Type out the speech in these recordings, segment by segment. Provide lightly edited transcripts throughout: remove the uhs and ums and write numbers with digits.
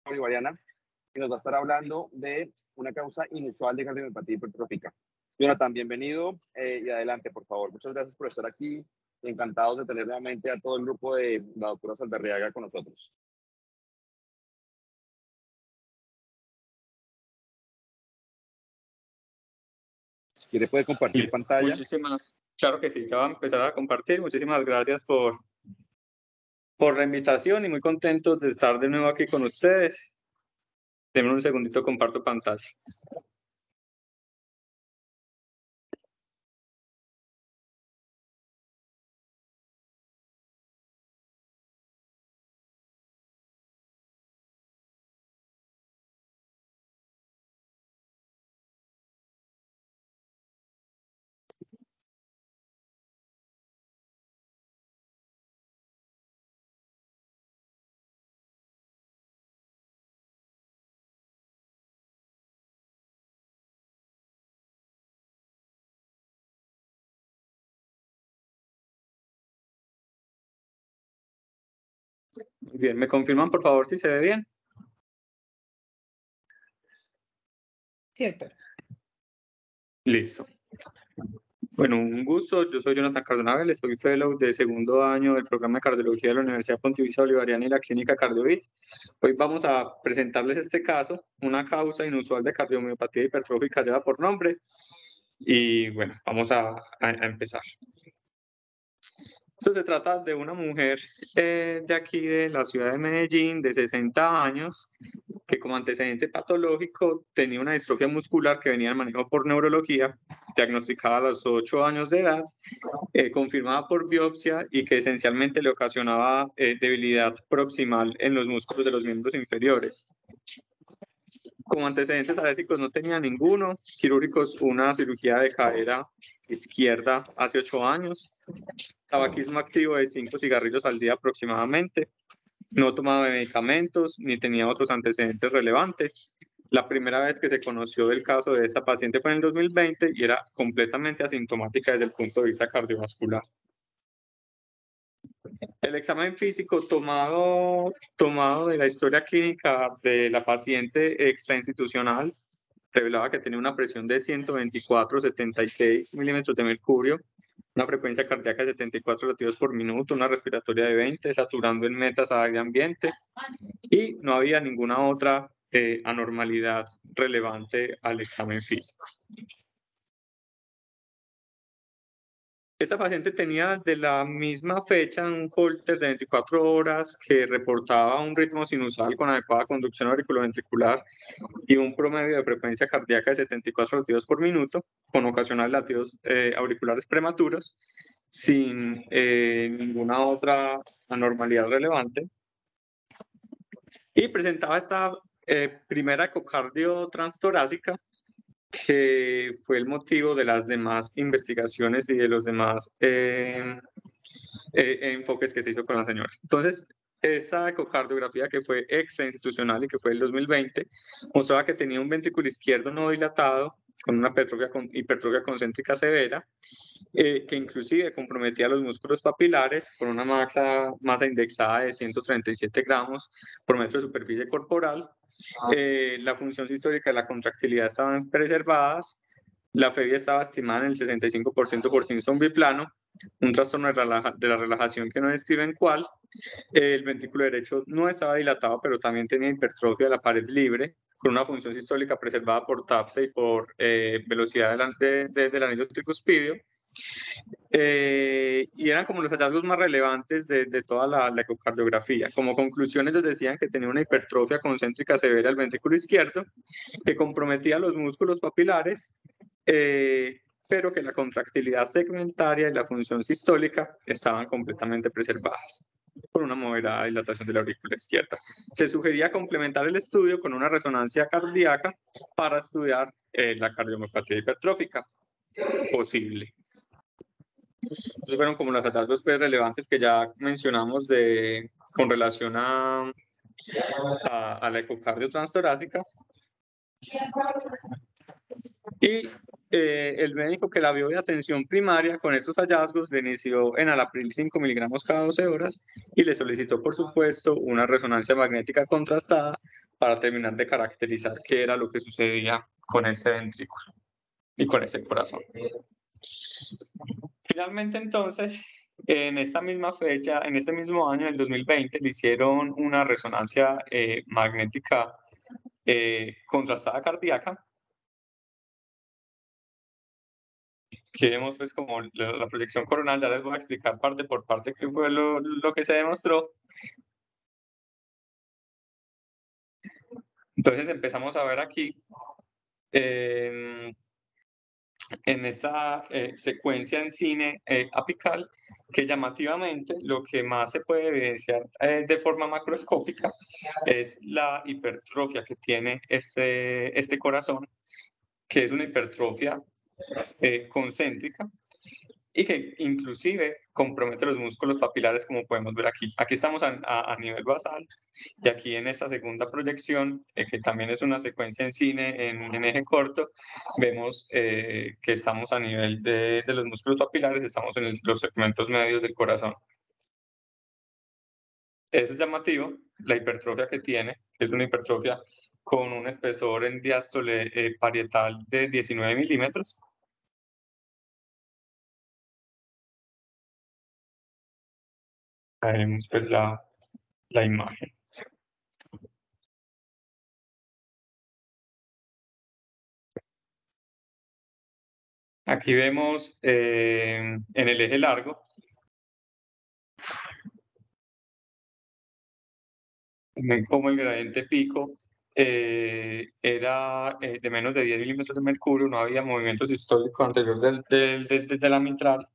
bolivariana y nos va a estar hablando de una causa inusual de cardiomiopatía hipertrófica. Jonathan, bienvenido y adelante, por favor. Muchas gracias por estar aquí. Encantados de tener nuevamente a todo el grupo de la doctora Saldarriaga con nosotros. Si quiere puede compartir pantalla. Claro que sí, ya va a empezar a compartir. Muchísimas gracias por la invitación y muy contentos de estar de nuevo aquí con ustedes. Denme un segundito, comparto pantalla. Muy bien, ¿me confirman por favor si se ve bien? Sí, doctor. Listo. Bueno, un gusto. Yo soy Jonathan Cardonave, soy fellow de segundo año del programa de cardiología de la Universidad Pontificia Bolivariana y la Clínica Cardiovit. Hoy vamos a presentarles este caso, una causa inusual de cardiomiopatía hipertrófica lleva por nombre. Y bueno, vamos a empezar. Esto se trata de una mujer de aquí de la ciudad de Medellín, de 60 años, que como antecedente patológico tenía una distrofia muscular que venía de manejo por neurología, diagnosticada a los 8 años de edad, confirmada por biopsia y que esencialmente le ocasionaba debilidad proximal en los músculos de los miembros inferiores. Como antecedentes alérgicos no tenía ninguno, quirúrgicos una cirugía de cadera izquierda hace 8 años, tabaquismo activo de 5 cigarrillos al día aproximadamente, no tomaba medicamentos ni tenía otros antecedentes relevantes. La primera vez que se conoció del caso de esta paciente fue en el 2020 y era completamente asintomática desde el punto de vista cardiovascular. El examen físico tomado de la historia clínica de la paciente extrainstitucional revelaba que tenía una presión de 124/76 milímetros de mercurio, una frecuencia cardíaca de 74 latidos por minuto, una respiratoria de 20, saturando en metas a aire ambiente y no había ninguna otra anormalidad relevante al examen físico. Esta paciente tenía de la misma fecha un Holter de 24 horas que reportaba un ritmo sinusal con adecuada conducción auriculoventricular y un promedio de frecuencia cardíaca de 74 latidos por minuto, con ocasionales latidos auriculares prematuros, sin ninguna otra anormalidad relevante. Y presentaba esta primera ecocardio transtorácica, que fue el motivo de las demás investigaciones y de los demás enfoques que se hizo con la señora. Entonces, esta ecocardiografía que fue extrainstitucional y que fue el 2020, mostraba que tenía un ventrículo izquierdo no dilatado con una hipertrofia concéntrica severa, que inclusive comprometía los músculos papilares con una masa indexada de 137 gramos por metro de superficie corporal. La función sistólica y la contractilidad estaban preservadas, la FEBI estaba estimada en el 65% por Simpson biplano, un trastorno de la relajación que no describen cuál. El ventrículo derecho no estaba dilatado, pero también tenía hipertrofia de la pared libre, con una función sistólica preservada por TAPSE y por velocidad del anillo tricuspidio. Y eran como los hallazgos más relevantes de toda la ecocardiografía. Como conclusiones les decían que tenía una hipertrofia concéntrica severa del ventrículo izquierdo, que comprometía los músculos papilares, pero que la contractilidad segmentaria y la función sistólica estaban completamente preservadas por una moderada dilatación de la aurícula izquierda. Se sugería complementar el estudio con una resonancia cardíaca para estudiar la cardiomiopatía hipertrófica posible. Entonces fueron como los hallazgos relevantes que ya mencionamos con relación a la ecocardio transtorácica. Y el médico que la vio de atención primaria con estos hallazgos le inició en alapril 5 miligramos cada 12 horas y le solicitó, por supuesto, una resonancia magnética contrastada para terminar de caracterizar qué era lo que sucedía con este ventrículo y con este corazón. Finalmente, entonces, en esta misma fecha, en este mismo año, en el 2020, le hicieron una resonancia magnética contrastada cardíaca. Que vemos pues como la proyección coronal, ya les voy a explicar parte por parte qué fue lo que se demostró. Entonces empezamos a ver aquí en esa secuencia en cine apical que llamativamente lo que más se puede evidenciar de forma macroscópica es la hipertrofia que tiene este corazón, que es una hipertrofia concéntrica y que inclusive compromete los músculos papilares, como podemos ver aquí. Aquí estamos a nivel basal y aquí en esta segunda proyección, que también es una secuencia en cine en eje corto, vemos que estamos a nivel de los músculos papilares, estamos en los segmentos medios del corazón. Eso es llamativo, la hipertrofia que tiene, que es una hipertrofia con un espesor en diástole parietal de 19 milímetros. Vemos pues la imagen. Aquí vemos en el eje largo como el gradiente pico era de menos de 10 milímetros de mercurio, no había movimiento sistólico anterior de la mitral.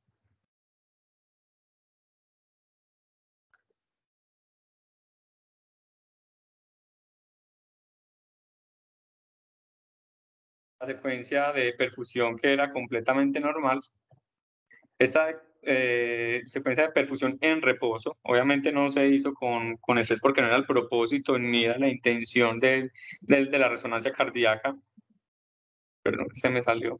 La secuencia de perfusión que era completamente normal. Esta secuencia de perfusión en reposo, obviamente no se hizo con estrés porque no era el propósito ni era la intención de la resonancia cardíaca. Perdón, se me salió.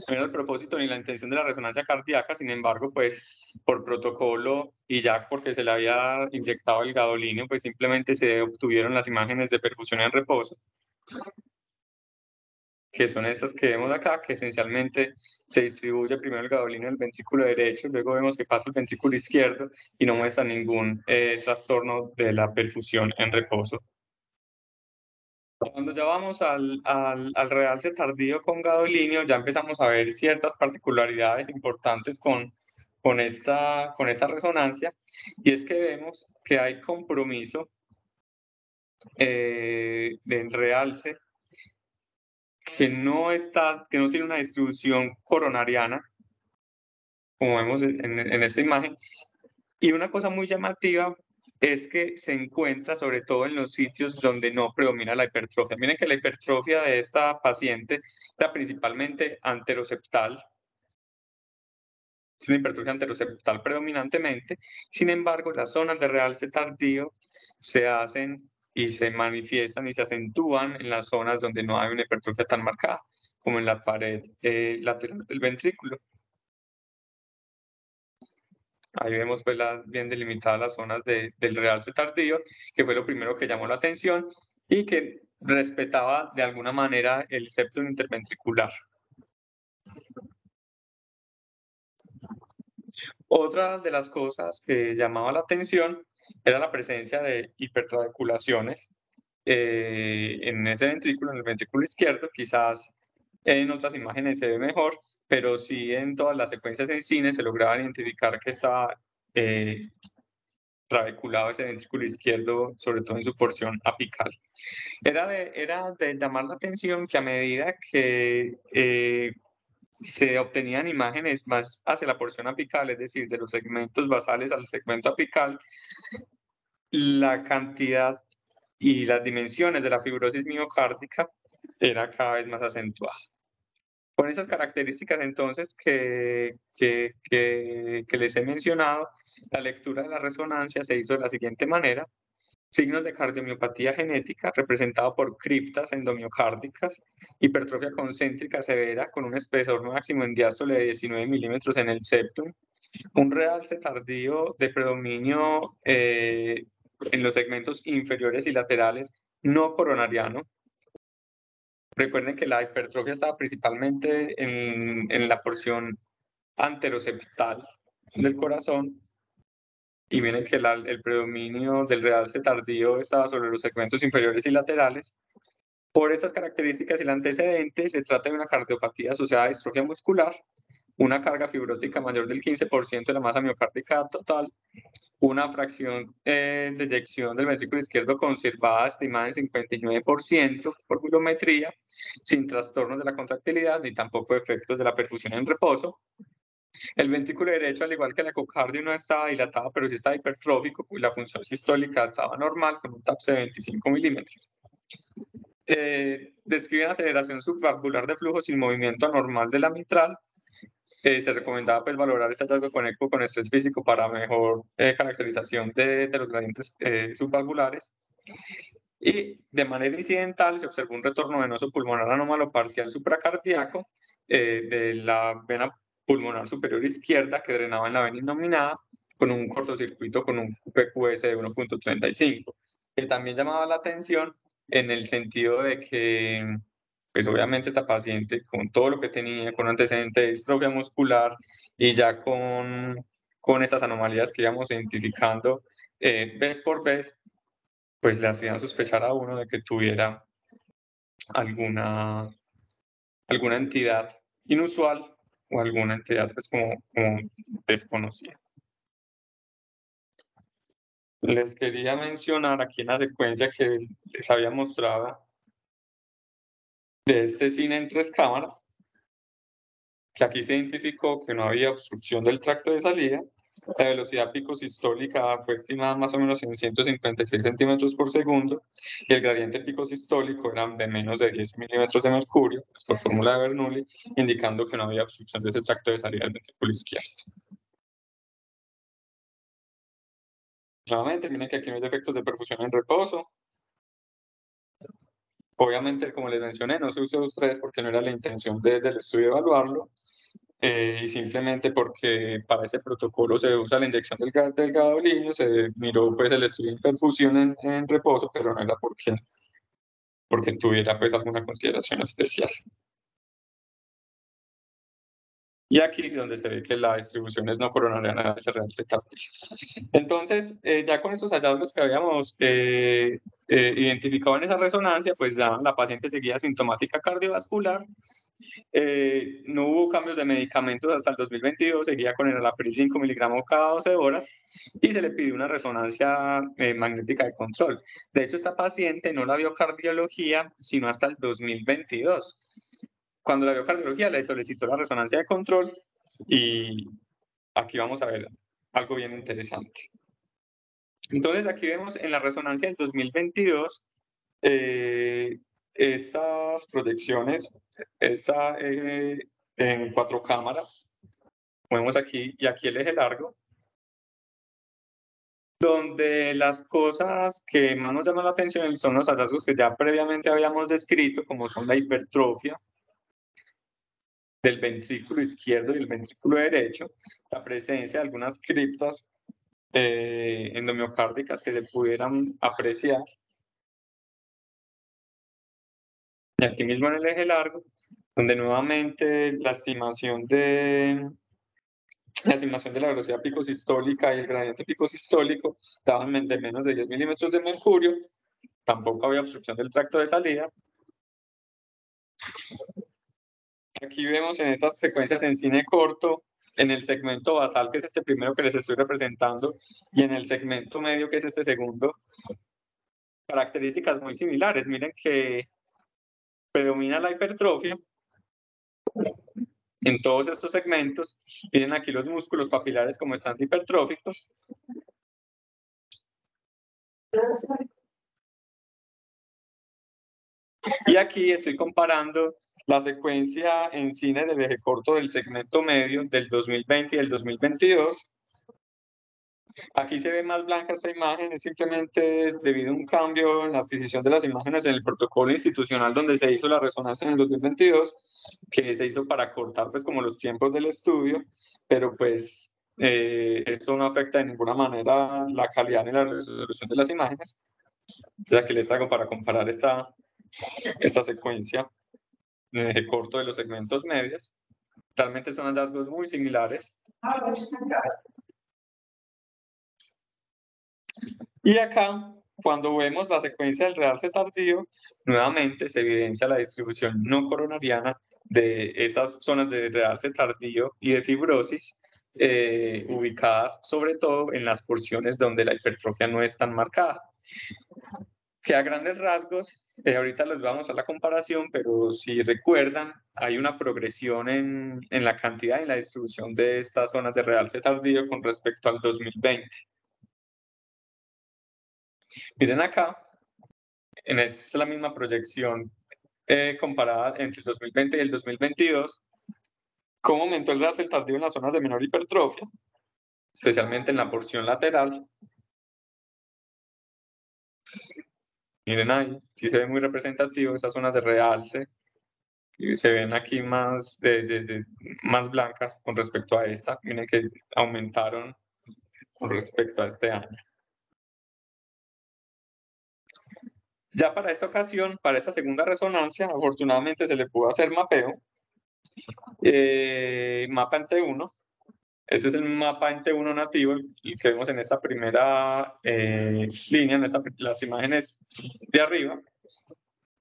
No era el propósito ni la intención de la resonancia cardíaca, sin embargo, pues por protocolo y ya porque se le había inyectado el gadolinio, pues simplemente se obtuvieron las imágenes de perfusión en reposo, que son estas que vemos acá, que esencialmente se distribuye primero el gadolinio en el ventrículo derecho, luego vemos que pasa el ventrículo izquierdo y no muestra ningún trastorno de la perfusión en reposo. Cuando ya vamos al realce tardío con gadolinio, ya empezamos a ver ciertas particularidades importantes con esta resonancia, y es que vemos que hay compromiso del realce que no tiene una distribución coronariana, como vemos en esta imagen, y una cosa muy llamativa es que se encuentra sobre todo en los sitios donde no predomina la hipertrofia. Miren que la hipertrofia de esta paciente era principalmente anteroseptal, es una hipertrofia anteroseptal predominantemente. Sin embargo, las zonas de realce tardío se hacen y se manifiestan y se acentúan en las zonas donde no hay una hipertrofia tan marcada, como en la pared lateral del ventrículo. Ahí vemos pues bien delimitadas las zonas del realce tardío, que fue lo primero que llamó la atención y que respetaba de alguna manera el septum interventricular. Otra de las cosas que llamaba la atención era la presencia de hipertrabeculaciones en ese ventrículo, en el ventrículo izquierdo. Quizás en otras imágenes se ve mejor, pero sí en todas las secuencias en cine se lograba identificar que estaba trabeculado ese ventrículo izquierdo, sobre todo en su porción apical. Era de llamar la atención que a medida que se obtenían imágenes más hacia la porción apical, es decir, de los segmentos basales al segmento apical, la cantidad y las dimensiones de la fibrosis miocárdica era cada vez más acentuada. Con esas características entonces que les he mencionado, La lectura de la resonancia se hizo de la siguiente manera. Signos de cardiomiopatía genética representado por criptas endomiocárdicas, hipertrofia concéntrica severa con un espesor máximo en diástole de 19 milímetros en el septum, un realce tardío de predominio en los segmentos inferiores y laterales no coronariano. Recuerden que la hipertrofia estaba principalmente en la porción anteroseptal del corazón, y miren que el predominio del realce tardío estaba sobre los segmentos inferiores y laterales. Por estas características y el antecedente, se trata de una cardiopatía asociada a distrofia muscular, una carga fibrótica mayor del 15% de la masa miocárdica total, una fracción de eyección del ventrículo izquierdo conservada estimada en 59% por volumetría, sin trastornos de la contractilidad ni tampoco efectos de la perfusión en reposo. El ventrículo derecho, al igual que el ecocardio, no estaba dilatado, pero sí estaba hipertrófico, y la función sistólica estaba normal con un TAPS de 25 milímetros. Describen aceleración subvalvular de flujo sin movimiento anormal de la mitral. Se recomendaba pues valorar este hallazgo con ECMO con estrés físico para mejor caracterización de los gradientes subvalvulares. Y de manera incidental se observó un retorno venoso pulmonar anómalo parcial supracardíaco de la vena pulmonar superior izquierda que drenaba en la vena innominada con un cortocircuito con un PQS de 1.35, que también llamaba la atención en el sentido de que pues obviamente esta paciente con todo lo que tenía, con antecedente de distrofia muscular y ya con estas anomalías que íbamos identificando vez por vez, pues le hacían sospechar a uno de que tuviera alguna entidad inusual o alguna entidad pues como desconocida. Les quería mencionar aquí en la secuencia que les había mostrado de este cine en 3 cámaras, que aquí se identificó que no había obstrucción del tracto de salida. La velocidad pico sistólica fue estimada más o menos en 156 centímetros por segundo y el gradiente pico sistólico era de menos de 10 milímetros de mercurio, pues por fórmula de Bernoulli, indicando que no había obstrucción de ese tracto de salida del ventrículo izquierdo. Nuevamente, miren que aquí no hay defectos de perfusión en reposo. Obviamente, como les mencioné, no se usó U3 porque no era la intención del estudio evaluarlo. Y simplemente porque para ese protocolo se usa la inyección del gadolinio, se miró pues el estudio de perfusión en reposo, pero no era porque tuviera pues alguna consideración especial. Y aquí donde se ve que la distribución es no coronariana de ese realce tardío. Entonces, ya con estos hallazgos que habíamos identificado en esa resonancia, pues ya la paciente seguía asintomática cardiovascular. No hubo cambios de medicamentos hasta el 2022, seguía con el enalapril 5 miligramos cada 12 horas y se le pidió una resonancia magnética de control. De hecho, esta paciente no la vio cardiología sino hasta el 2022. Cuando la vio cardiología le solicitó la resonancia de control y aquí vamos a ver algo bien interesante. Entonces, aquí vemos en la resonancia del 2022 estas proyecciones en 4 cámaras. Vemos aquí y aquí el eje largo, donde las cosas que más nos llaman la atención son los hallazgos que ya previamente habíamos descrito, como son la hipertrofia del ventrículo izquierdo y el ventrículo derecho, la presencia de algunas criptas endomiocárdicas que se pudieran apreciar. Y aquí mismo en el eje largo, donde nuevamente la estimación de la velocidad pico sistólica y el gradiente pico sistólico daban de menos de 10 milímetros de mercurio, tampoco había obstrucción del tracto de salida. Aquí vemos en estas secuencias en cine corto, en el segmento basal, que es este primero que les estoy representando, y en el segmento medio, que es este segundo, características muy similares. Miren que predomina la hipertrofia en todos estos segmentos. Miren aquí los músculos papilares como están hipertróficos. Y aquí estoy comparando la secuencia en cine del eje corto del segmento medio del 2020 y del 2022. Aquí se ve más blanca esta imagen, es simplemente debido a un cambio en la adquisición de las imágenes en el protocolo institucional donde se hizo la resonancia en el 2022, que se hizo para cortar pues como los tiempos del estudio, pero pues esto no afecta de ninguna manera la calidad ni la resolución de las imágenes. Entonces aquí les hago para comparar esta secuencia de corto de los segmentos medios. Realmente son hallazgos muy similares. Y acá, cuando vemos la secuencia del realce tardío, nuevamente se evidencia la distribución no coronariana de esas zonas de realce tardío y de fibrosis, ubicadas sobre todo en las porciones donde la hipertrofia no es tan marcada. Que a grandes rasgos, ahorita les vamos a la comparación, pero si recuerdan, hay una progresión en la cantidad y en la distribución de estas zonas de realce tardío con respecto al 2020. Miren acá, esta es la misma proyección comparada entre el 2020 y el 2022, cómo aumentó el realce tardío en las zonas de menor hipertrofia, especialmente en la porción lateral. Miren ahí, sí se ve muy representativo esas zonas de realce, y se ven aquí más, más blancas con respecto a esta. Miren que aumentaron con respecto a este año. Ya para esta ocasión, para esta segunda resonancia, afortunadamente se le pudo hacer mapeo. Mapa en T1. Ese es el mapa en T1 nativo, el que vemos en esta primera línea, en las imágenes de arriba.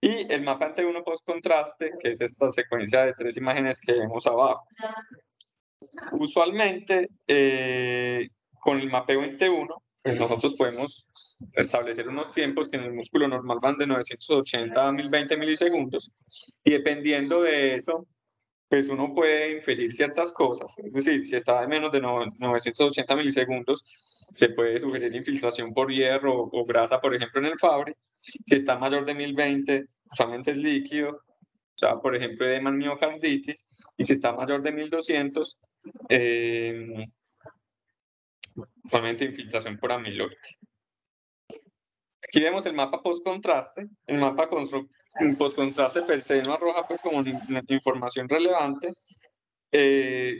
Y el mapa en T1 post-contraste, que es esta secuencia de 3 imágenes que vemos abajo. Usualmente, con el mapeo en T1, pues nosotros podemos establecer unos tiempos que en el músculo normal van de 980 a 1020 milisegundos, y dependiendo de eso, pues uno puede inferir ciertas cosas. Es decir, si está de menos de 980 milisegundos, se puede sugerir infiltración por hierro o grasa, por ejemplo, en el Fabry. Si está mayor de 1020, usualmente es líquido, o sea, por ejemplo, edema en miocarditis. Y si está mayor de 1200, usualmente infiltración por amiloide. Aquí vemos el mapa post-contraste. El mapa post-contraste per se no arroja pues como información relevante.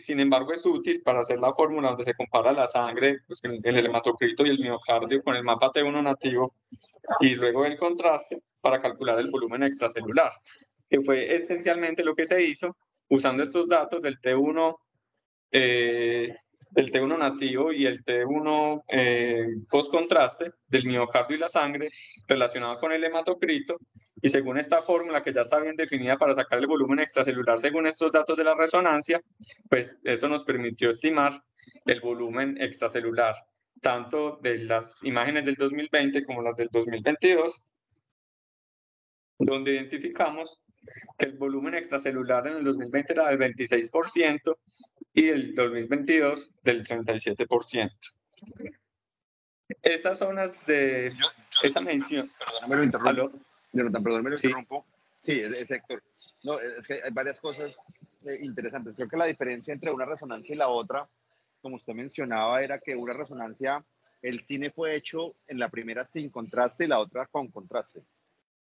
Sin embargo, es útil para hacer la fórmula donde se compara la sangre, pues, el hematocrito y el miocardio con el mapa T1 nativo, y luego el contraste para calcular el volumen extracelular, que fue esencialmente lo que se hizo usando estos datos del T1 nativo y el T1 post-contraste del miocardio y la sangre relacionado con el hematocrito, y según esta fórmula que ya está bien definida para sacar el volumen extracelular según estos datos de la resonancia, pues eso nos permitió estimar el volumen extracelular tanto de las imágenes del 2020 como las del 2022, donde identificamos que el volumen extracelular en el 2020 era del 26% y el 2022 del 37%. Esas zonas de esa medición. Perdóname, lo interrumpo. ¿Aló? Jonathan, perdóname, lo Sí. interrumpo. Sí, es Héctor. No, es que hay varias cosas interesantes. Creo que la diferencia entre una resonancia y la otra, como usted mencionaba, era que una resonancia, el cine fue hecho en la primera sin contraste y la otra con contraste.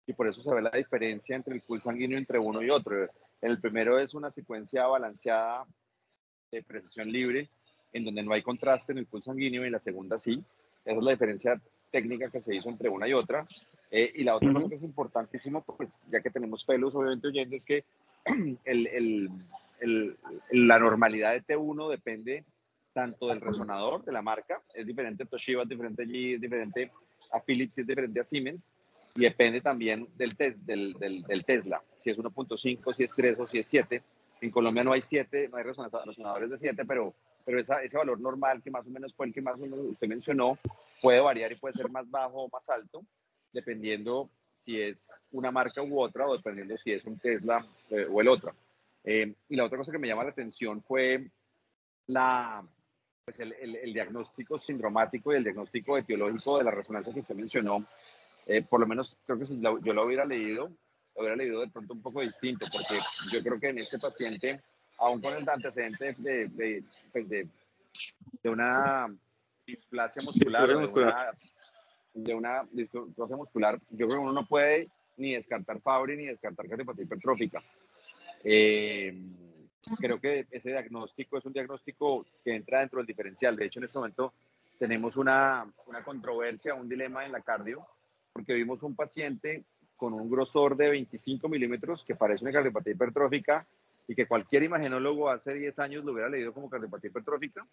Y por eso se ve la diferencia entre el pool sanguíneo entre uno y otro. El primero es una secuencia balanceada de precesión libre, en donde no hay contraste en el pool sanguíneo, y la segunda sí. Esa es la diferencia técnica que se hizo entre una y otra. Y la otra cosa que es importantísimo, pues ya que tenemos pelos, obviamente oyendo, es que la normalidad de T1 depende tanto del resonador, de la marca, es diferente Toshiba, es diferente G, es diferente a Philips, es diferente a Siemens, y depende también del Tesla, si es 1.5, si es 3 o si es 7. En Colombia no hay 7, no hay resonadores de 7, pero ese valor normal, que más o menos fue el que más o menos usted mencionó, puede variar y puede ser más bajo o más alto, dependiendo si es una marca u otra, o dependiendo si es un Tesla o el otro. Y la otra cosa que me llama la atención fue pues el diagnóstico sindromático y el diagnóstico etiológico de la resonancia que usted mencionó. Por lo menos creo que si yo lo hubiera leído de pronto un poco distinto, porque yo creo que en este paciente, aún con el antecedente pues de una displasia muscular Displasia o muscular. de una distrofia muscular, yo creo que uno no puede ni descartar Fabry ni descartar cardiopatía hipertrófica. Creo que ese diagnóstico es un diagnóstico que entra dentro del diferencial. De hecho, en este momento tenemos una controversia, un dilema en la cardio, porque vimos un paciente con un grosor de 25 milímetros que parece una cardiopatía hipertrófica y que cualquier imagenólogo hace 10 años lo hubiera leído como cardiopatía hipertrófica,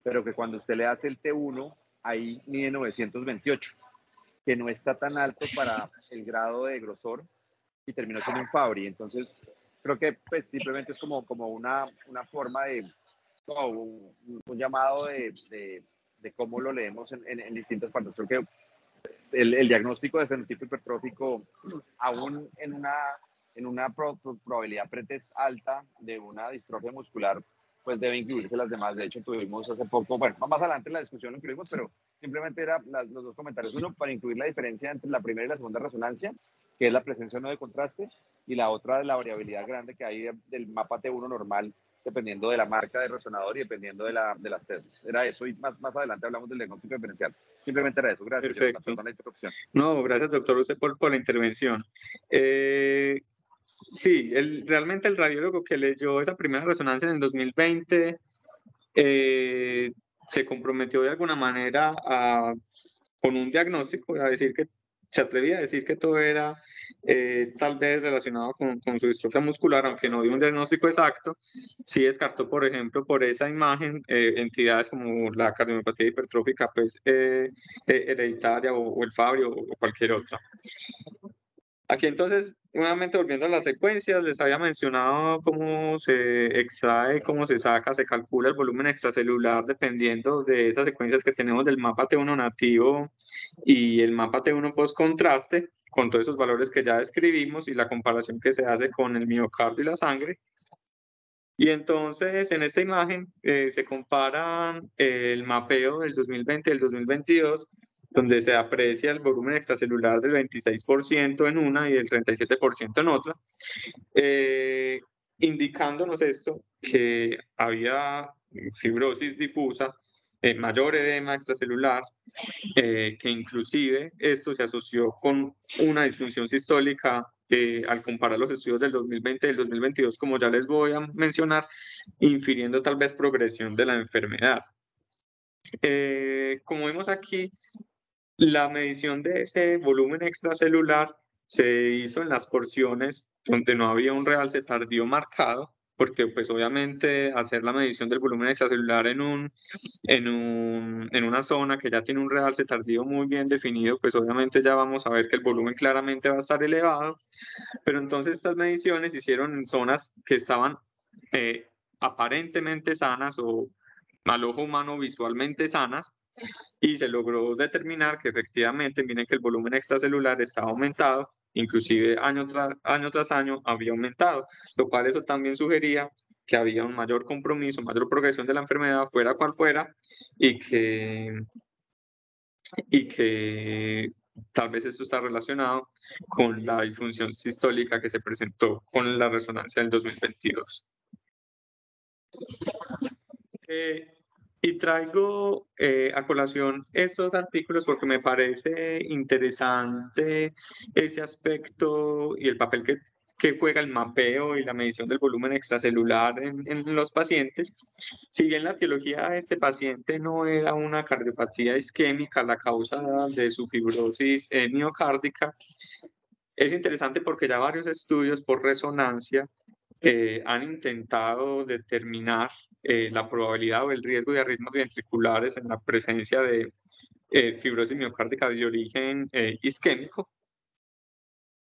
pero que cuando usted le hace el T1, ahí mide 928, que no está tan alto para el grado de grosor y terminó siendo un Fabry. Entonces, creo que pues, simplemente es como una forma de, un llamado de cómo lo leemos en distintas partes. Creo que el diagnóstico de fenotipo hipertrófico, aún en una probabilidad pretest alta de una distrofia muscular, pues debe incluirse las demás. De hecho, tuvimos hace poco, bueno, más adelante en la discusión lo incluimos, pero simplemente era los dos comentarios. Uno, para incluir la diferencia entre la primera y la segunda resonancia, que es la presencia o no de contraste, y la otra de la variabilidad grande que hay del mapa T1 normal, dependiendo de la marca de resonador y dependiendo de las Teslas. Era eso, y más adelante hablamos del diagnóstico diferencial. Simplemente era eso. Gracias. Perfecto. Perdón la interrupción. No, gracias, doctor, usted por la intervención. Sí, realmente el radiólogo que leyó esa primera resonancia en el 2020 se comprometió de alguna manera con un diagnóstico, a decir que se atrevía a decir que todo era tal vez relacionado con su distrofia muscular, aunque no dio un diagnóstico exacto. Sí descartó, por ejemplo, por esa imagen, entidades como la cardiomopatía hipertrófica pues, hereditaria o el Fabry o cualquier otra. Aquí entonces, nuevamente volviendo a las secuencias, les había mencionado cómo se extrae, cómo se saca, se calcula el volumen extracelular dependiendo de esas secuencias que tenemos del mapa T1 nativo y el mapa T1 post contraste, con todos esos valores que ya describimos y la comparación que se hace con el miocardio y la sangre. Y entonces en esta imagen se comparan el mapeo del 2020 y del 2022, donde se aprecia el volumen extracelular del 26% en una y del 37% en otra, indicándonos esto, que había fibrosis difusa, mayor edema extracelular, que inclusive esto se asoció con una disfunción sistólica al comparar los estudios del 2020 y del 2022, como ya les voy a mencionar, infiriendo tal vez progresión de la enfermedad. Como vemos aquí, la medición de ese volumen extracelular se hizo en las porciones donde no había un realce tardío marcado, porque pues obviamente hacer la medición del volumen extracelular en una zona que ya tiene un realce tardío muy bien definido, pues obviamente ya vamos a ver que el volumen claramente va a estar elevado, pero entonces estas mediciones se hicieron en zonas que estaban aparentemente sanas o al ojo humano visualmente sanas, y se logró determinar que efectivamente, miren que el volumen extracelular estaba aumentado, inclusive año tras año había aumentado, lo cual eso también sugería que había un mayor compromiso, mayor progresión de la enfermedad, fuera cual fuera, y que tal vez esto está relacionado con la disfunción sistólica que se presentó con la resonancia del 2022. Y traigo a colación estos artículos porque me parece interesante ese aspecto y el papel que juega el mapeo y la medición del volumen extracelular en los pacientes. Si bien la etiología de este paciente no era una cardiopatía isquémica, la causa de su fibrosis miocárdica, es interesante porque ya varios estudios por resonancia han intentado determinar la probabilidad o el riesgo de arritmias ventriculares en la presencia de fibrosis miocárdica de origen isquémico.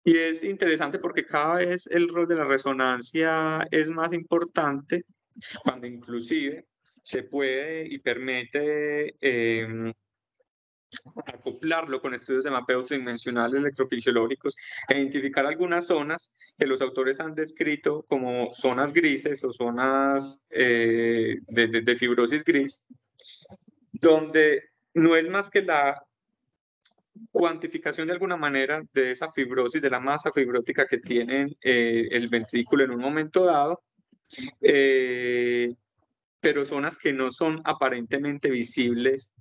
Y es interesante porque cada vez el rol de la resonancia es más importante, cuando inclusive se puede y permite acoplarlo con estudios de mapeo tridimensional electrofisiológicos e identificar algunas zonas que los autores han descrito como zonas grises o zonas de fibrosis gris, donde no es más que la cuantificación de alguna manera de esa fibrosis, de la masa fibrótica que tiene el ventrículo en un momento dado, pero zonas que no son aparentemente visibles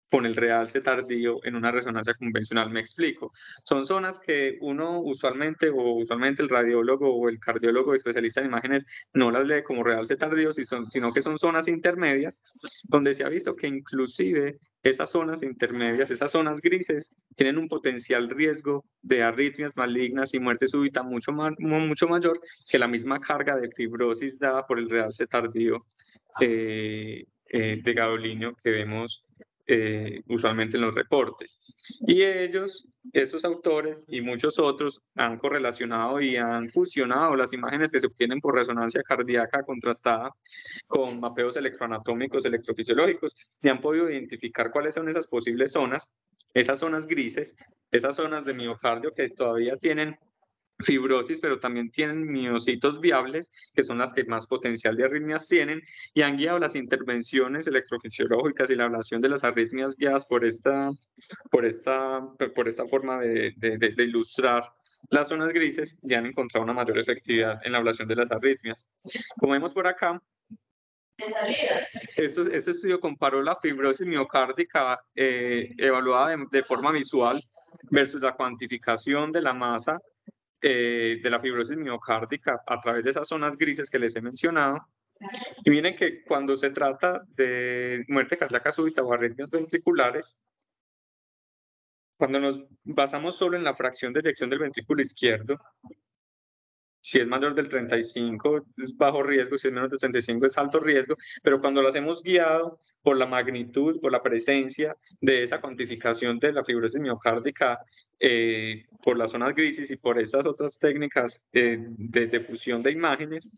con el realce tardío en una resonancia convencional. Me explico. Son zonas que uno usualmente el radiólogo o el cardiólogo especialista en imágenes no las lee como realce tardío, sino que son zonas intermedias, donde se ha visto que inclusive esas zonas intermedias, esas zonas grises, tienen un potencial riesgo de arritmias malignas y muerte súbita mucho mayor que la misma carga de fibrosis dada por el realce tardío de gadolinio que vemos usualmente en los reportes. Y esos autores y muchos otros han correlacionado y han fusionado las imágenes que se obtienen por resonancia cardíaca contrastada con mapeos electroanatómicos, electrofisiológicos, y han podido identificar cuáles son esas posibles zonas, esas zonas grises, esas zonas de miocardio que todavía tienen fibrosis, pero también tienen miocitos viables, que son las que más potencial de arritmias tienen, y han guiado las intervenciones electrofisiológicas y la ablación de las arritmias guiadas por esta forma de ilustrar las zonas grises, y han encontrado una mayor efectividad en la ablación de las arritmias. Como vemos por acá, este estudio comparó la fibrosis miocárdica evaluada de forma visual versus la cuantificación de la masa de la fibrosis miocárdica a través de esas zonas grises que les he mencionado. Y miren que cuando se trata de muerte cardíaca súbita o arritmias ventriculares, cuando nos basamos solo en la fracción de eyección del ventrículo izquierdo, si es mayor del 35 es bajo riesgo, si es menor del 35 es alto riesgo, pero cuando lo hacemos guiado por la magnitud, por la presencia de esa cuantificación de la fibrosis miocárdica, por las zonas grises y por estas otras técnicas de fusión de imágenes,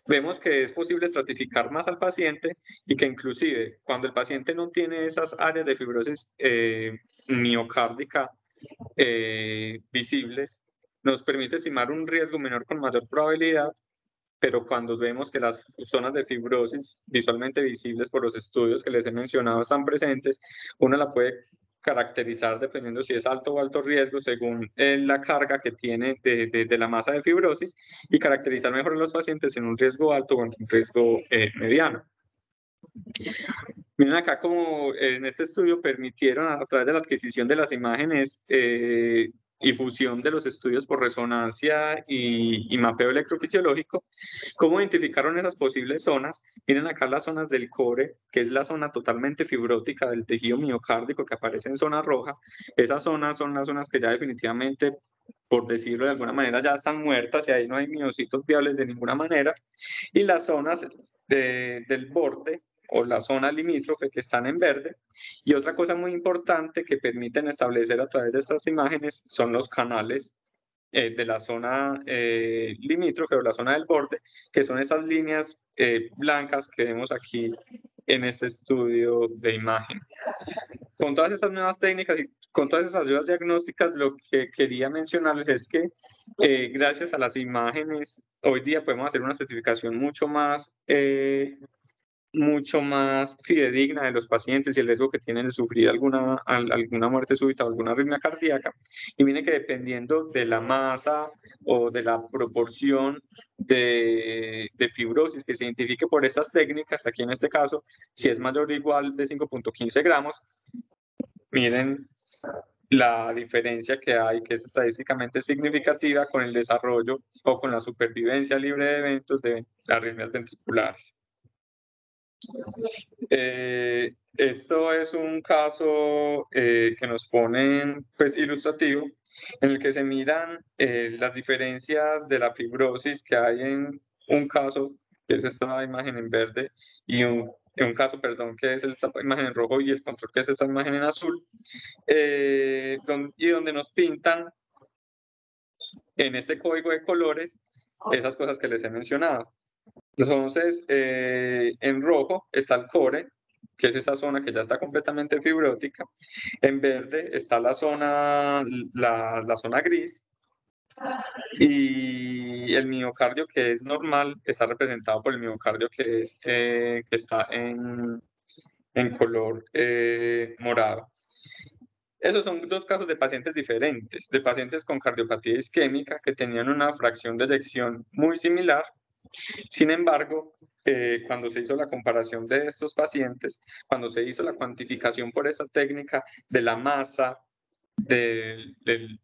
vemos que es posible estratificar más al paciente y que inclusive cuando el paciente no tiene esas áreas de fibrosis miocárdica visibles, nos permite estimar un riesgo menor con mayor probabilidad, pero cuando vemos que las zonas de fibrosis visualmente visibles por los estudios que les he mencionado están presentes, uno la puede caracterizar dependiendo si es alto o alto riesgo según la carga que tiene de la masa de fibrosis, y caracterizar mejor a los pacientes en un riesgo alto o en un riesgo mediano. Miren acá como en este estudio permitieron a través de la adquisición de las imágenes y fusión de los estudios por resonancia y mapeo electrofisiológico, cómo identificaron esas posibles zonas. Miren acá las zonas del core, que es la zona totalmente fibrótica del tejido miocárdico que aparece en zona roja. Esas zonas son las zonas que ya definitivamente, por decirlo de alguna manera, ya están muertas y ahí no hay miocitos viables de ninguna manera. Y las zonas del borde o la zona limítrofe que están en verde. Y otra cosa muy importante que permiten establecer a través de estas imágenes son los canales de la zona limítrofe o la zona del borde, que son esas líneas blancas que vemos aquí en este estudio de imagen. Con todas estas nuevas técnicas y con todas esas ayudas diagnósticas, lo que quería mencionarles es que gracias a las imágenes, hoy día podemos hacer una certificación mucho más fidedigna de los pacientes y el riesgo que tienen de sufrir alguna muerte súbita o alguna arritmia cardíaca. Y miren que dependiendo de la masa o de la proporción de fibrosis que se identifique por estas técnicas, aquí en este caso, si es mayor o igual de 5.15 gramos, miren la diferencia que hay, que es estadísticamente significativa con el desarrollo o con la supervivencia libre de eventos de arritmias ventriculares. Esto es un caso que nos ponen pues, ilustrativo, en el que se miran las diferencias de la fibrosis que hay en un caso, que es esta imagen en verde, y un caso, perdón, que es esta imagen en rojo, y el control, que es esta imagen en azul, y donde nos pintan en este código de colores esas cosas que les he mencionado. Entonces, en rojo está el core, que es esta zona que ya está completamente fibrótica. En verde está la zona gris. Y el miocardio, que es normal, está representado por el miocardio que está en color morado. Esos son dos casos de pacientes diferentes, de pacientes con cardiopatía isquémica que tenían una fracción de eyección muy similar, Sin embargo, cuando se hizo la comparación de estos pacientes, cuando se hizo la cuantificación por esta técnica de la masa, de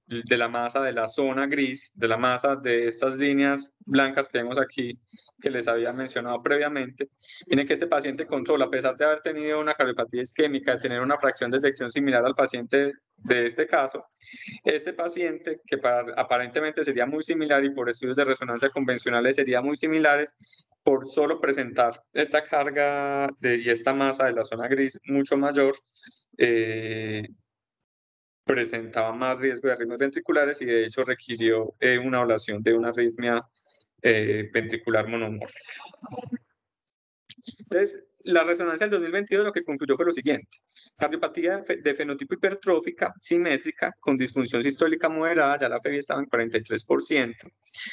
la masa de la zona gris, de la masa de estas líneas blancas que vemos aquí, que les había mencionado previamente, tiene que este paciente control, a pesar de haber tenido una cardiopatía isquémica, de tener una fracción de eyección similar al paciente de este caso, este paciente, que aparentemente sería muy similar y por estudios de resonancia convencionales sería muy similares, por solo presentar esta carga y esta masa de la zona gris mucho mayor, presentaba más riesgo de arritmias ventriculares y de hecho requirió una ablación de una arritmia ventricular monomórfica. Entonces, la resonancia del 2022 lo que concluyó fue lo siguiente: cardiopatía de fenotipo hipertrófica, simétrica, con disfunción sistólica moderada, ya la FEBI estaba en 43%,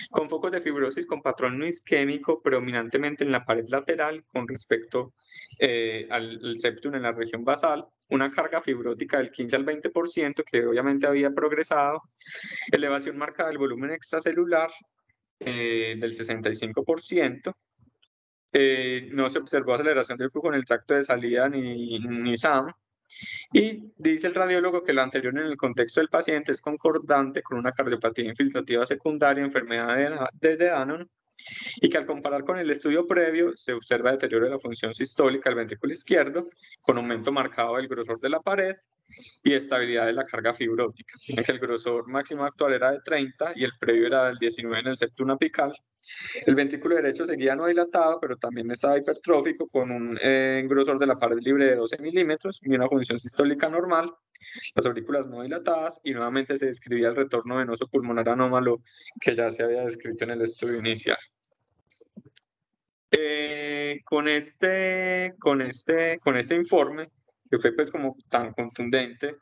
con focos de fibrosis con patrón no isquémico, predominantemente en la pared lateral con respecto al septum en la región basal, una carga fibrótica del 15 al 20%, que obviamente había progresado, elevación marcada del volumen extracelular del 65%, no se observó aceleración del flujo en el tracto de salida ni SAM, y dice el radiólogo que lo anterior en el contexto del paciente es concordante con una cardiopatía infiltrativa secundaria, enfermedad de Danon, y que al comparar con el estudio previo se observa deterioro de la función sistólica del ventrículo izquierdo, con aumento marcado del grosor de la pared y estabilidad de la carga fibrótica, en que el grosor máximo actual era de 30 y el previo era del 19 en el septum apical. El ventrículo derecho seguía no dilatado, pero también estaba hipertrófico, con un grosor de la pared libre de 12 milímetros y una función sistólica normal, las aurículas no dilatadas, y nuevamente se describía el retorno venoso pulmonar anómalo que ya se había descrito en el estudio inicial. Con este informe, que fue pues como tan contundente,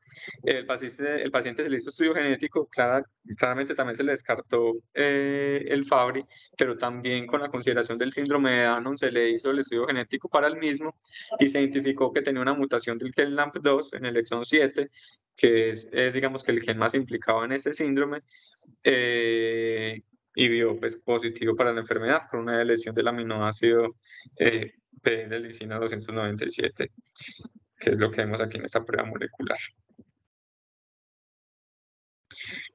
el paciente se le hizo estudio genético, claramente también se le descartó el Fabry, pero también con la consideración del síndrome de Danon se le hizo el estudio genético para el mismo y se identificó que tenía una mutación del gen LAMP2 en el exón 7, que es digamos que el gen más implicado en este síndrome, y dio pues, positivo para la enfermedad con una lesión del aminoácido P de lisina 297, que es lo que vemos aquí en esta prueba molecular.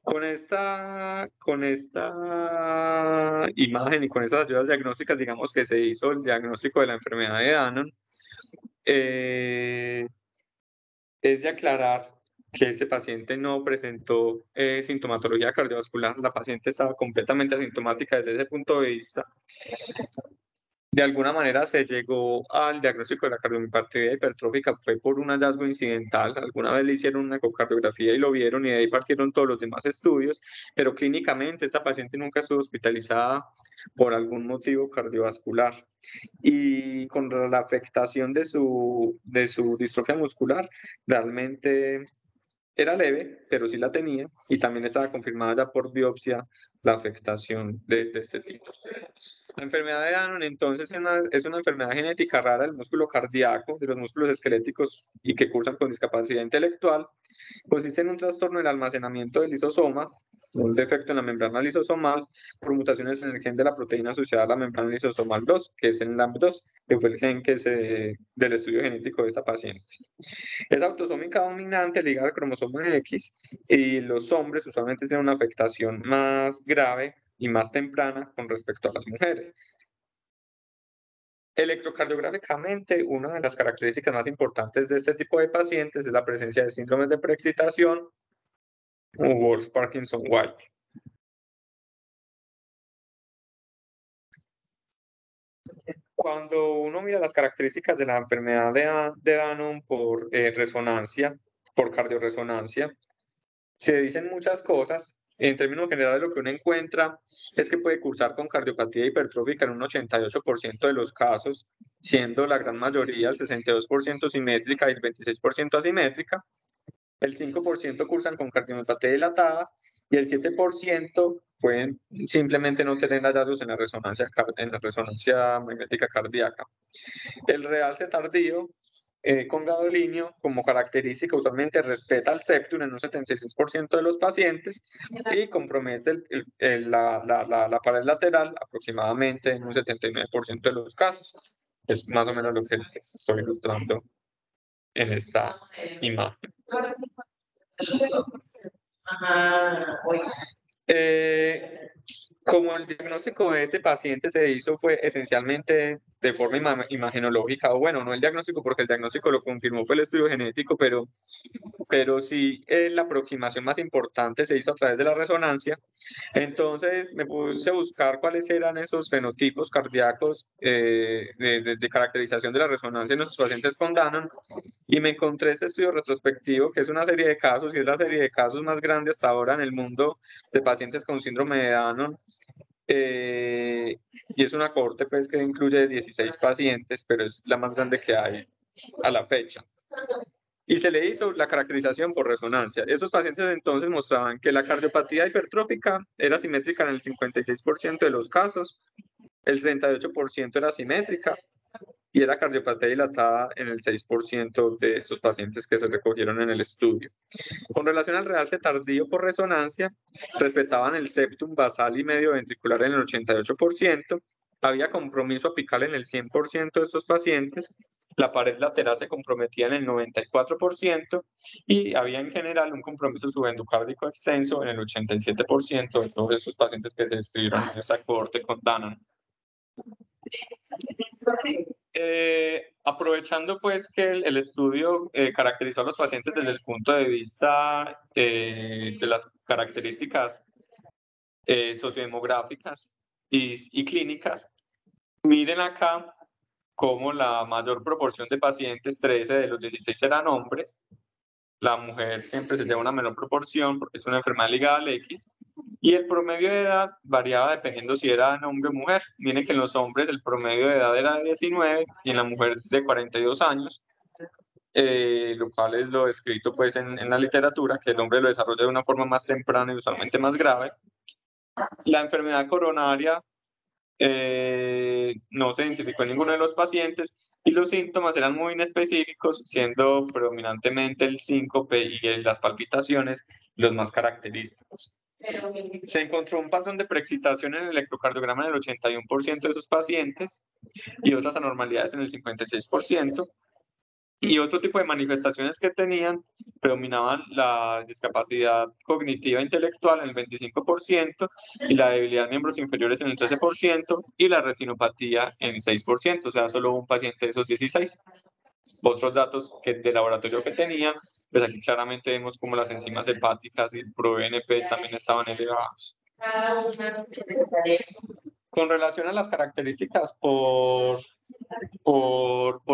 Con esta imagen y con estas ayudas diagnósticas, digamos que se hizo el diagnóstico de la enfermedad de Danon. Es de aclarar que este paciente no presentó sintomatología cardiovascular, la paciente estaba completamente asintomática desde ese punto de vista. De alguna manera se llegó al diagnóstico de la cardiomiopatía hipertrófica, fue por un hallazgo incidental, alguna vez le hicieron una ecocardiografía y lo vieron y de ahí partieron todos los demás estudios, pero clínicamente esta paciente nunca estuvo hospitalizada por algún motivo cardiovascular. Y con la afectación de su distrofia muscular, realmente era leve, pero sí la tenía, y también estaba confirmada ya por biopsia la afectación de este tipo. La enfermedad de Danon, entonces, es una enfermedad genética rara del músculo cardíaco, de los músculos esqueléticos y que cursan con discapacidad intelectual. Consiste en un trastorno del almacenamiento del lisosoma, un defecto en la membrana lisosomal, por mutaciones en el gen de la proteína asociada a la membrana lisosomal 2, que es el LAMP2, que fue el gen del estudio genético de esta paciente. Es autosómica dominante ligada al cromosoma X, y los hombres usualmente tienen una afectación más grave y más temprana con respecto a las mujeres. Electrocardiográficamente, una de las características más importantes de este tipo de pacientes es la presencia de síndromes de preexcitación o Wolff-Parkinson-White. Cuando uno mira las características de la enfermedad de Danon por resonancia, por cardioresonancia, se dicen muchas cosas. En términos generales, lo que uno encuentra es que puede cursar con cardiopatía hipertrófica en un 88% de los casos, siendo la gran mayoría, el 62% simétrica y el 26% asimétrica. El 5% cursan con cardiomiopatía dilatada y el 7% pueden simplemente no tener hallazgos en la resonancia magnética cardíaca. El realce tardío con gadolinio como característica usualmente respeta el septum en un 76% de los pacientes y compromete la pared lateral aproximadamente en un 79% de los casos. Es más o menos lo que les estoy ilustrando en esta imagen. Como el diagnóstico de este paciente se hizo fue esencialmente de forma imagenológica, o bueno, no el diagnóstico porque el diagnóstico lo confirmó fue el estudio genético, pero sí la aproximación más importante se hizo a través de la resonancia. Entonces me puse a buscar cuáles eran esos fenotipos cardíacos de caracterización de la resonancia en nuestros pacientes con Danon y me encontré este estudio retrospectivo que es una serie de casos y es la serie de casos más grande hasta ahora en el mundo de pacientes con síndrome de Danon. Y es una cohorte pues, que incluye 16 pacientes, pero es la más grande que hay a la fecha. Y se le hizo la caracterización por resonancia. Esos pacientes entonces mostraban que la cardiopatía hipertrófica era simétrica en el 56% de los casos, el 38% era simétrica y era cardiopatía dilatada en el 6% de estos pacientes que se recogieron en el estudio. Con relación al realce tardío por resonancia, respetaban el septum basal y medio ventricular en el 88%, había compromiso apical en el 100% de estos pacientes, la pared lateral se comprometía en el 94% y había en general un compromiso subendocárdico extenso en el 87% de todos estos pacientes que se describieron en esta cohorte con Danon. Aprovechando pues que el estudio caracterizó a los pacientes desde el punto de vista de las características sociodemográficas y clínicas, miren acá cómo la mayor proporción de pacientes, 13 de los 16 eran hombres, la mujer siempre se lleva una menor proporción porque es una enfermedad ligada al X, y el promedio de edad variaba dependiendo si era hombre o mujer. Miren que en los hombres el promedio de edad era de 19 y en la mujer de 42 años, lo cual es lo escrito pues en la literatura, que el hombre lo desarrolla de una forma más temprana y usualmente más grave. La enfermedad coronaria no se identificó en ninguno de los pacientes y los síntomas eran muy inespecíficos, siendo predominantemente el síncope y las palpitaciones los más característicos. Se encontró un patrón de preexcitación en el electrocardiograma en el 81% de esos pacientes y otras anormalidades en el 56%. Y otro tipo de manifestaciones que tenían predominaban la discapacidad cognitiva e intelectual en el 25% y la debilidad de miembros inferiores en el 13% y la retinopatía en el 6%, o sea, solo un paciente de esos 16. Otros datos de laboratorio que tenían, pues aquí claramente vemos como las enzimas hepáticas y el ProBNP también estaban elevados. Con relación a las características por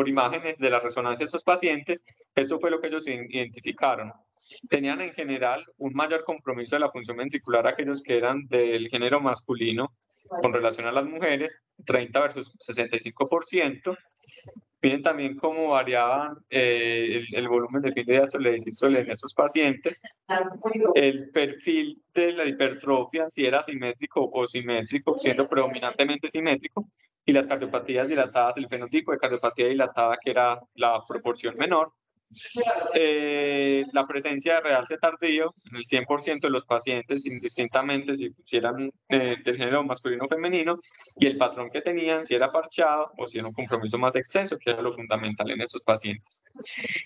imágenes de la resonancia de estos pacientes, esto fue lo que ellos identificaron. Tenían en general un mayor compromiso de la función ventricular aquellos que eran del género masculino con relación a las mujeres, 30 versus 65%. Miren también cómo variaban el volumen de fin de diástole y sístole en estos pacientes. El perfil de la hipertrofia, si era simétrico o simétrico, siendo predominantemente simétrico, y las cardiopatías dilatadas, el fenotipo de cardiopatía dilatada, que era la proporción menor. La presencia de realce tardío en el 100% de los pacientes, indistintamente si eran del género masculino o femenino, y el patrón que tenían, si era parchado o si era un compromiso más extenso, que era lo fundamental en estos pacientes.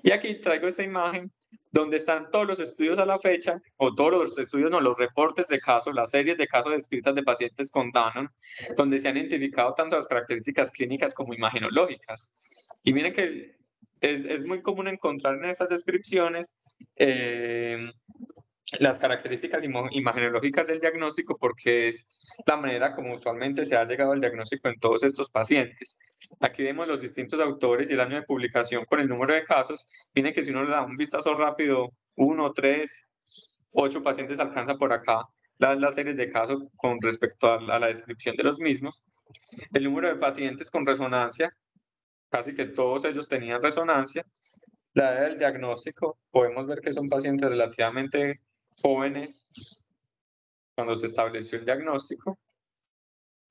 Y aquí traigo esta imagen donde están todos los estudios a la fecha, o todos los estudios, no, los reportes de casos, las series de casos descritas de pacientes con Danon, donde se han identificado tanto las características clínicas como imagenológicas. Y miren que es muy común encontrar en esas descripciones las características imagenológicas del diagnóstico porque es la manera como usualmente se ha llegado al diagnóstico en todos estos pacientes. Aquí vemos los distintos autores y el año de publicación con el número de casos. Miren que si uno le da un vistazo rápido, 1, 3, 8 pacientes alcanza por acá las series de casos con respecto a la descripción de los mismos. El número de pacientes con resonancia, casi que todos ellos tenían resonancia. La edad del diagnóstico, podemos ver que son pacientes relativamente jóvenes cuando se estableció el diagnóstico.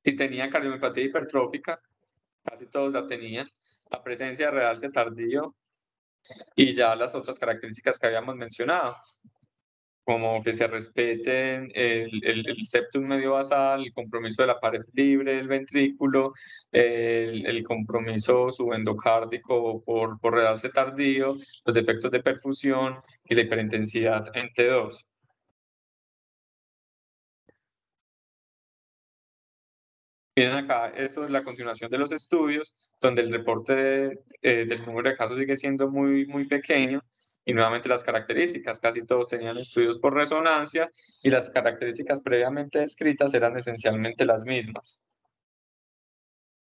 Si tenían cardiopatía hipertrófica, casi todos la tenían. La presencia de realce tardío Y ya las otras características que habíamos mencionado, como que se respeten el septum medio basal, el compromiso de la pared libre del ventrículo, el compromiso subendocárdico por realce tardío, los defectos de perfusión y la hiperintensidad en T2. Miren acá, esto es la continuación de los estudios, donde el reporte del número de casos sigue siendo muy pequeño, y nuevamente las características, casi todos tenían estudios por resonancia, y las características previamente descritas eran esencialmente las mismas.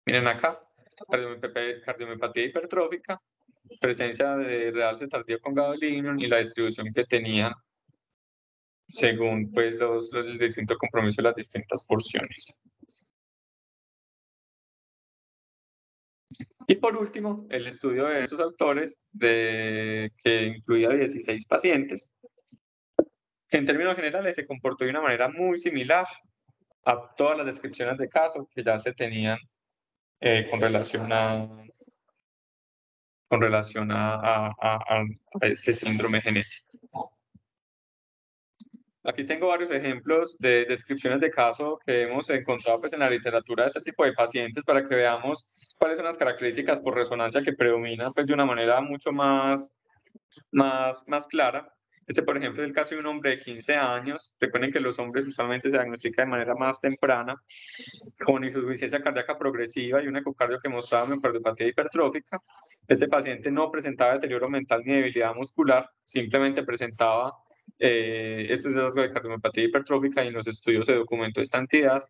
Miren acá, cardiomiopatía hipertrófica, presencia de realce tardío con gadolinium y la distribución que tenían según pues, el distinto compromiso de las distintas porciones. Y por último, el estudio de esos autores, que incluía 16 pacientes, que en términos generales se comportó de una manera muy similar a todas las descripciones de caso que ya se tenían con relación a este síndrome genético. Aquí tengo varios ejemplos de descripciones de caso que hemos encontrado pues, en la literatura de este tipo de pacientes para que veamos cuáles son las características por resonancia que predominan pues, de una manera mucho más clara. Este, por ejemplo, es el caso de un hombre de 15 años. Recuerden que los hombres usualmente se diagnostican de manera más temprana, con insuficiencia cardíaca progresiva y un ecocardio que mostraba miocardiopatía hipertrófica. Este paciente no presentaba deterioro mental ni debilidad muscular, simplemente presentaba estos rasgos de cardiomiopatía hipertrófica, y en los estudios se documentó esta entidad.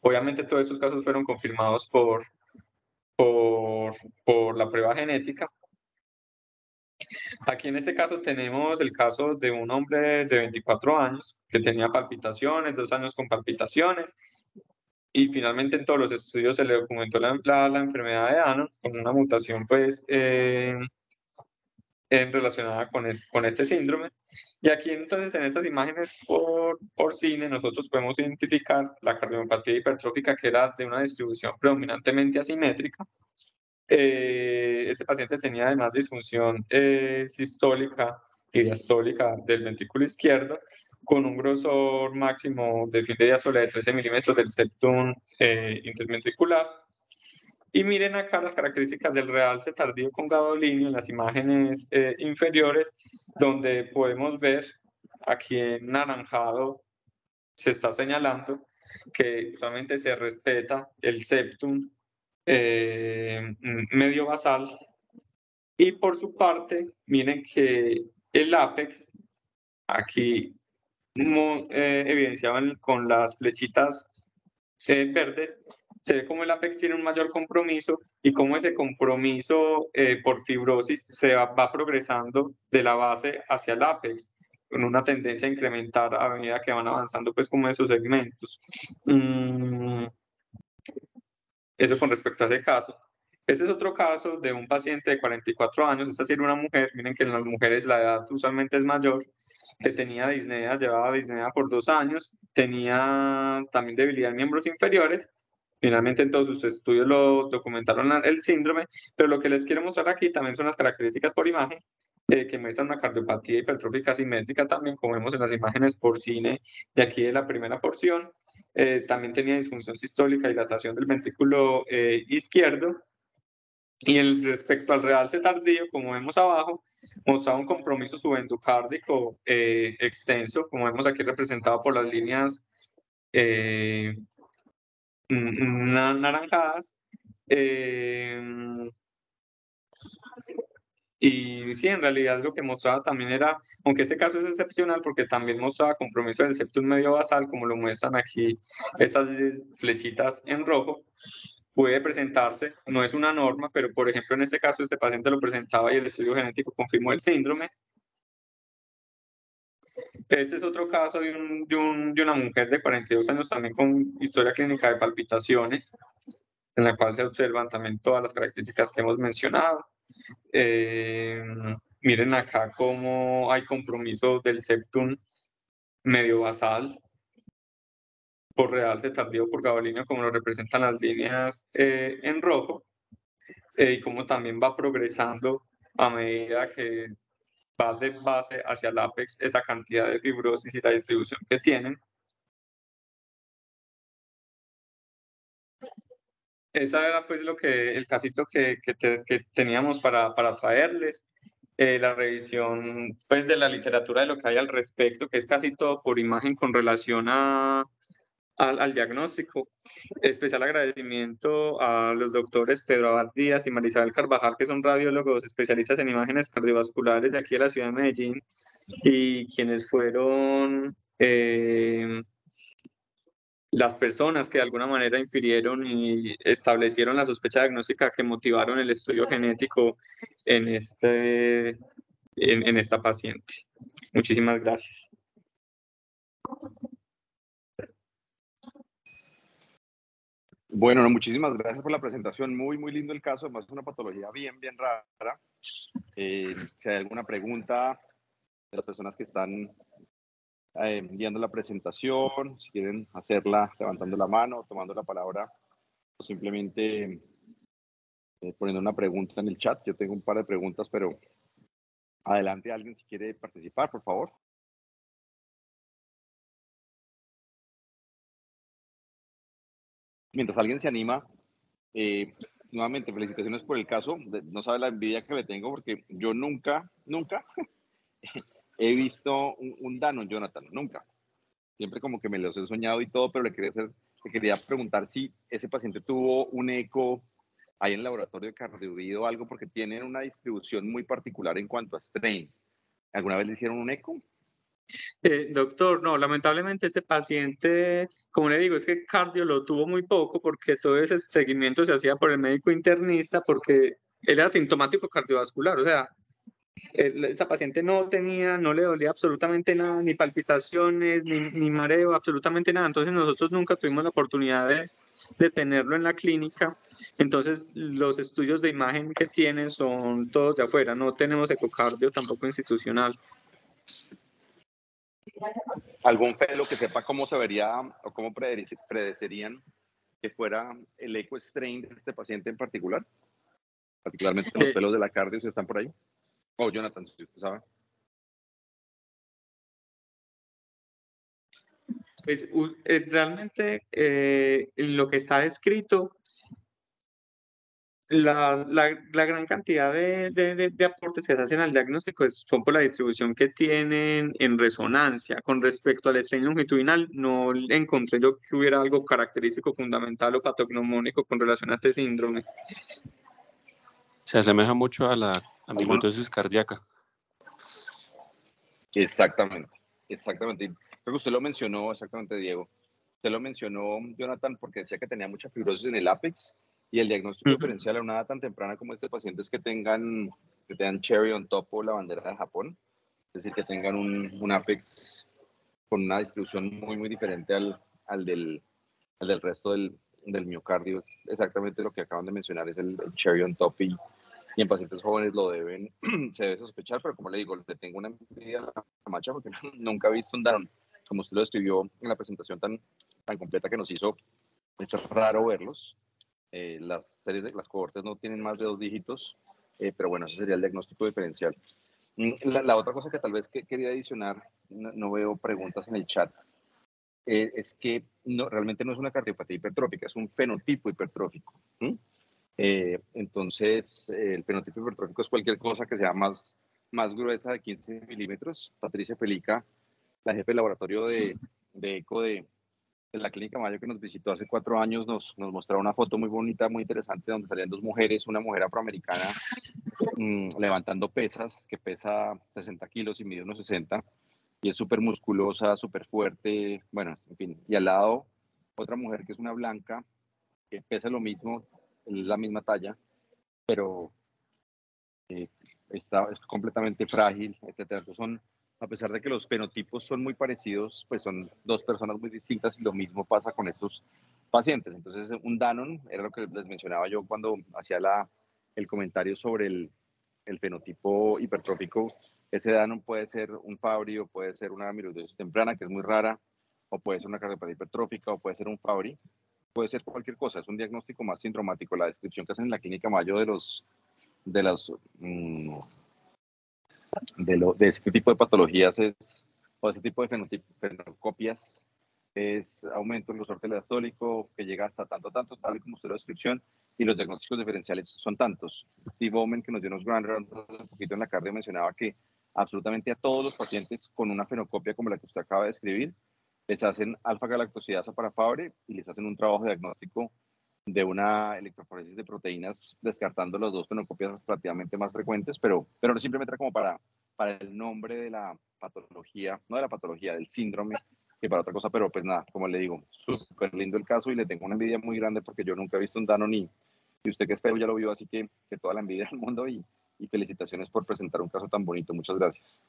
Obviamente todos estos casos fueron confirmados por la prueba genética. Aquí en este caso tenemos el caso de un hombre de 24 años que tenía palpitaciones, 2 años con palpitaciones, y finalmente en todos los estudios se le documentó la enfermedad de Danon con una mutación pues relacionada con este síndrome. Y aquí entonces en estas imágenes por cine nosotros podemos identificar la cardiomiopatía hipertrófica, que era de una distribución predominantemente asimétrica. Este paciente tenía además disfunción sistólica y diastólica del ventrículo izquierdo, con un grosor máximo de fin de diástole de 13 milímetros del septum interventricular. Y miren acá las características del realce tardío con gadolinio en las imágenes inferiores, donde podemos ver aquí en naranjado se está señalando que usualmente se respeta el septum medio basal, y por su parte miren que el ápex aquí evidenciado con las flechitas verdes, se ve como el ápex tiene un mayor compromiso, y cómo ese compromiso por fibrosis se va progresando de la base hacia el ápex, con una tendencia a incrementar a medida que van avanzando pues como esos segmentos. Eso con respecto a ese caso. Este es otro caso de un paciente de 44 años, esta sí era una mujer. Miren que en las mujeres la edad usualmente es mayor, que tenía disnea, llevaba disnea por 2 años, tenía también debilidad en miembros inferiores. Finalmente en todos sus estudios lo documentaron el síndrome, pero lo que les quiero mostrar aquí también son las características por imagen que muestran una cardiopatía hipertrófica asimétrica también, como vemos en las imágenes por cine de aquí de la primera porción. También tenía disfunción sistólica, dilatación del ventrículo izquierdo. Y respecto al realce tardío, como vemos abajo, mostraba un compromiso subendocárdico extenso, como vemos aquí representado por las líneas naranjadas. Y sí, en realidad lo que mostraba también era, aunque este caso es excepcional porque también mostraba compromiso del septum medio basal, como lo muestran aquí estas flechitas en rojo, puede presentarse, no es una norma, pero por ejemplo en este caso este paciente lo presentaba y el estudio genético confirmó el síndrome. Este es otro caso de una mujer de 42 años también con historia clínica de palpitaciones, en la cual se observan también todas las características que hemos mencionado. Miren acá cómo hay compromiso del septum medio basal por realce tardío por gadolinio, como lo representan las líneas en rojo, y cómo también va progresando a medida que va de base hacia el ápex esa cantidad de fibrosis y la distribución que tienen. Esa era pues el casito que teníamos para traerles. La revisión pues de la literatura de lo que hay al respecto, que es casi todo por imagen con relación al diagnóstico. Especial agradecimiento a los doctores Pedro Abad Díaz y Marisabel Carvajal, que son radiólogos especialistas en imágenes cardiovasculares de aquí de la ciudad de Medellín y quienes fueron las personas que de alguna manera infirieron y establecieron la sospecha diagnóstica que motivaron el estudio genético en esta paciente. Muchísimas gracias. Bueno, no, muchísimas gracias por la presentación. Muy, muy lindo el caso. Además, es una patología bien, bien rara. Si hay alguna pregunta de las personas que están viendo la presentación, si quieren hacerla levantando la mano, tomando la palabra, o simplemente poniendo una pregunta en el chat. Yo tengo un par de preguntas, pero adelante alguien si quiere participar, por favor. Mientras alguien se anima, nuevamente felicitaciones por el caso. No sabe la envidia que le tengo porque yo nunca he visto un Danon, Jonathan, nunca. Siempre como que me los he soñado y todo, pero le quería preguntar si ese paciente tuvo un eco ahí en el laboratorio de cardiovida o algo, porque tienen una distribución muy particular en cuanto a strain. ¿Alguna vez le hicieron un eco? Doctor, no, lamentablemente este paciente, como le digo, es que cardio lo tuvo muy poco porque todo ese seguimiento se hacía por el médico internista porque era asintomático cardiovascular, o sea, esa paciente no le dolía absolutamente nada, ni palpitaciones, ni mareo, absolutamente nada. Entonces nosotros nunca tuvimos la oportunidad de tenerlo en la clínica. Entonces los estudios de imagen que tienen son todos de afuera, no tenemos ecocardio tampoco institucional. ¿Algún fellow que sepa cómo se vería o cómo predecerían que fuera el eco strain de este paciente en particular? Particularmente los fellows de la cardio, si están por ahí. Oh, Jonathan, si usted sabe. Pues realmente lo que está descrito, la gran cantidad de aportes que se hacen al diagnóstico son por la distribución que tienen en resonancia. Con respecto al estrés longitudinal, no encontré yo que hubiera algo característico fundamental o patognomónico con relación a este síndrome. Se asemeja mucho a la amilomatosis cardíaca. Exactamente. Creo que usted lo mencionó exactamente, Diego. Usted lo mencionó, Jonathan, porque decía que tenía mucha fibrosis en el ápex y el diagnóstico diferencial a una edad tan temprana como este paciente es que tengan cherry on top o la bandera de Japón, es decir, que tengan un ápex con una distribución muy, muy diferente al del resto del miocardio. Exactamente lo que acaban de mencionar es el cherry on top y en pacientes jóvenes se debe sospechar, pero como le digo, le tengo una envidia a la macha porque nunca he visto un Danon, como usted lo describió en la presentación tan completa que nos hizo. Es raro verlos. Las cohortes no tienen más de 2 dígitos, pero bueno, ese sería el diagnóstico diferencial. La otra cosa que tal vez quería adicionar, no veo preguntas en el chat, es que realmente no es una cardiopatía hipertrófica, es un fenotipo hipertrófico. Entonces, el fenotipo hipertrófico es cualquier cosa que sea más gruesa de 15 milímetros. Patricia Felica, la jefe del laboratorio de eco de la Clínica Mayo, que nos visitó hace 4 años, nos mostraba una foto muy bonita, muy interesante, donde salían 2 mujeres, una mujer afroamericana levantando pesas, que pesa 60 kilos y mide unos 60, y es súper musculosa, súper fuerte, bueno, en fin. Y al lado, otra mujer que es una blanca, que pesa lo mismo, la misma talla, pero es completamente frágil, etcétera. A pesar de que los fenotipos son muy parecidos, pues son 2 personas muy distintas y lo mismo pasa con estos pacientes. Entonces, un Danon era lo que les mencionaba yo cuando hacía el comentario sobre el fenotipo hipertrófico. Ese Danon puede ser un Fabry o puede ser una amiloidosis temprana, que es muy rara, o puede ser una cardiopatía hipertrófica o puede ser un Fabry. Puede ser cualquier cosa, es un diagnóstico más sindromático. La descripción que hacen en la Clínica Mayo de de las de este tipo de patologías o ese tipo de fenocopias es aumento en el grosor telestólico que llega hasta tanto, tal y como usted la descripción, y los diagnósticos diferenciales son tantos. Steve Bowman, que nos dio unos grand rounds hace un poquito en la cardio, mencionaba que absolutamente a todos los pacientes con una fenocopia como la que usted acaba de describir, les hacen alfa-galactosidasa para Fabry y les hacen un trabajo diagnóstico de una electroforesis de proteínas, descartando las dos fenocopias relativamente más frecuentes, pero no simplemente era como para el nombre de la patología, no de la patología, del síndrome, que para otra cosa, pero pues nada, como le digo, súper lindo el caso y le tengo una envidia muy grande porque yo nunca he visto un Danon y usted que espero ya lo vio, así que toda la envidia del mundo y felicitaciones por presentar un caso tan bonito. Muchas gracias.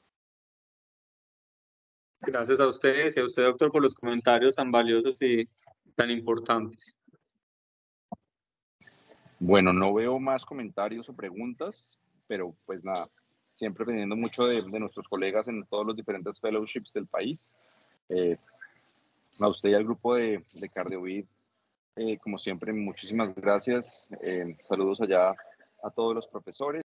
Gracias a ustedes y a usted, doctor, por los comentarios tan valiosos y tan importantes. Bueno, no veo más comentarios o preguntas, pero pues nada, siempre aprendiendo mucho de nuestros colegas en todos los diferentes fellowships del país. A usted y al grupo de CardioVid, como siempre, muchísimas gracias. Saludos allá a todos los profesores.